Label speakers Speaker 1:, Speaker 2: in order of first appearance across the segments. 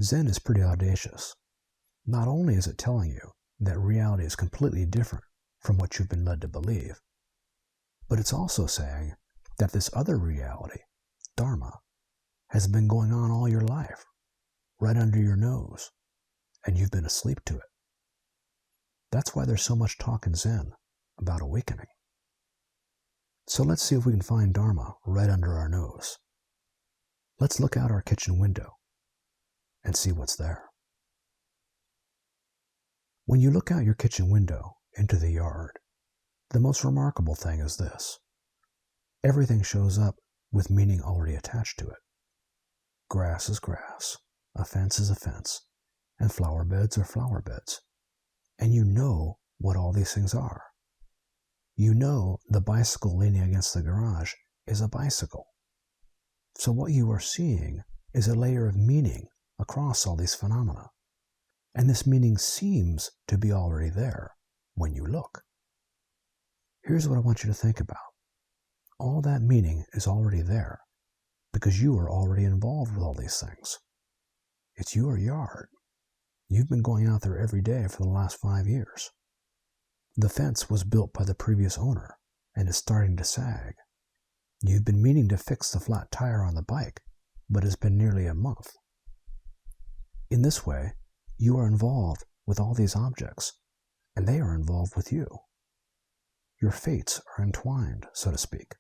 Speaker 1: Zen is pretty audacious. Not only is it telling you that reality is completely different from what you've been led to believe, but it's also saying that this other reality, Dharma, has been going on all your life, right under your nose, and you've been asleep to it. That's why there's so much talk in Zen about awakening. So let's see if we can find Dharma right under our nose. Let's look out our kitchen window and see what's there. When you look out your kitchen window into the yard, the most remarkable thing is this. Everything shows up with meaning already attached to it. Grass is grass, a fence is a fence, and flower beds are flower beds. And you know what all these things are. You know the bicycle leaning against the garage is a bicycle. So what you are seeing is a layer of meaning across all these phenomena. And this meaning seems to be already there when you look. Here's what I want you to think about. All that meaning is already there because you are already involved with all these things. It's your yard. You've been going out there every day for the last 5 years. The fence was built by the previous owner and is starting to sag. You've been meaning to fix the flat tire on the bike, but it's been nearly a month. In this way, you are involved with all these objects, and they are involved with you. Your fates are entwined, so to speak.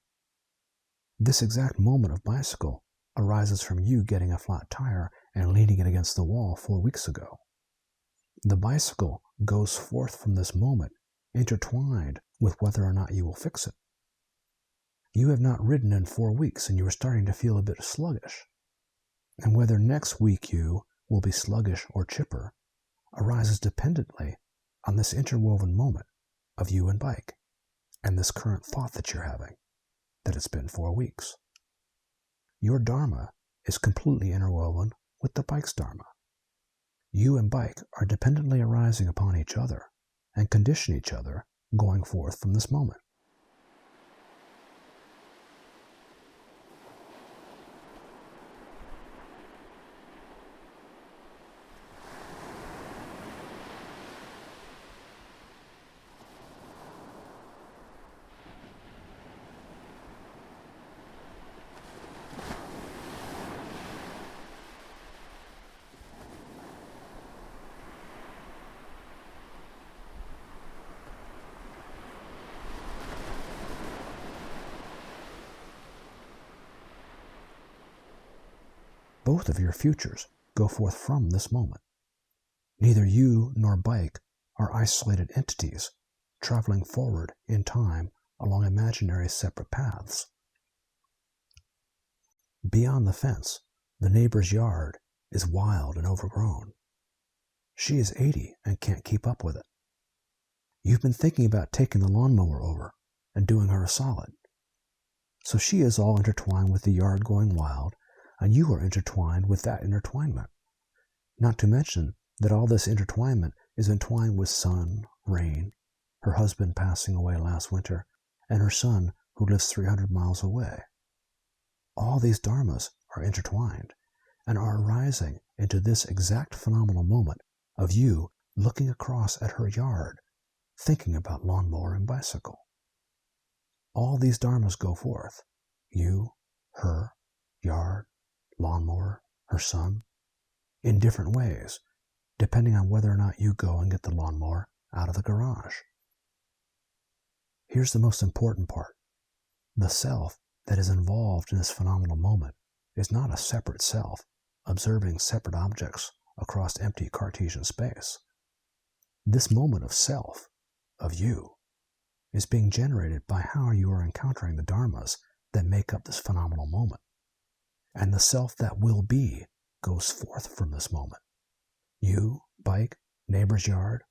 Speaker 1: This exact moment of bicycle arises from you getting a flat tire and leaning it against the wall 4 weeks ago. The bicycle goes forth from this moment intertwined with whether or not you will fix it. You have not ridden in 4 weeks and you are starting to feel a bit sluggish. And whether next week you will be sluggish or chipper arises dependently on this interwoven moment of you and bike and this current thought that you're having, that it's been 4 weeks. Your Dharma is completely interwoven with the bike's Dharma. You and bike are dependently arising upon each other and condition each other going forth from this moment. Both of your futures go forth from this moment. Neither you nor bike are isolated entities traveling forward in time along imaginary separate paths. Beyond the fence, the neighbor's yard is wild and overgrown. She is 80 and can't keep up with it. You've been thinking about taking the lawnmower over and doing her a solid. So she is all intertwined with the yard going wild, and you are intertwined with that intertwinement. Not to mention that all this intertwinement is entwined with sun, rain, her husband passing away last winter, and her son who lives 300 miles away. All these dharmas are intertwined and are arising into this exact phenomenal moment of you looking across at her yard, thinking about lawnmower and bicycle. All these dharmas go forth. You, her, yard, lawnmower, her son, in different ways, depending on whether or not you go and get the lawnmower out of the garage. Here's the most important part. The self that is involved in this phenomenal moment is not a separate self observing separate objects across empty Cartesian space. This moment of self, of you, is being generated by how you are encountering the dharmas that make up this phenomenal moment. And the self that will be goes forth from this moment. You, bike, neighbor's yard,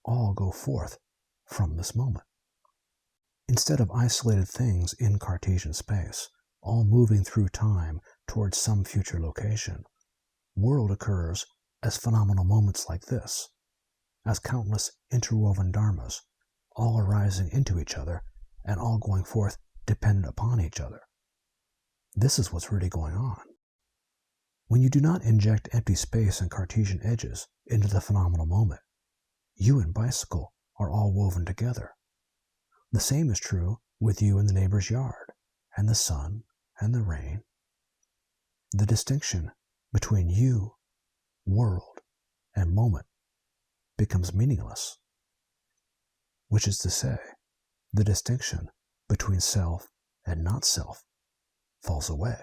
Speaker 1: all go forth from this moment. Instead of isolated things in Cartesian space, all moving through time towards some future location, world occurs as phenomenal moments like this, as countless interwoven dharmas, all arising into each other and all going forth dependent upon each other. This is what's really going on. When you do not inject empty space and Cartesian edges into the phenomenal moment, you and bicycle are all woven together. The same is true with you in the neighbor's yard, and the sun and the rain. The distinction between you, world, and moment becomes meaningless, which is to say, the distinction between self and not self falls away.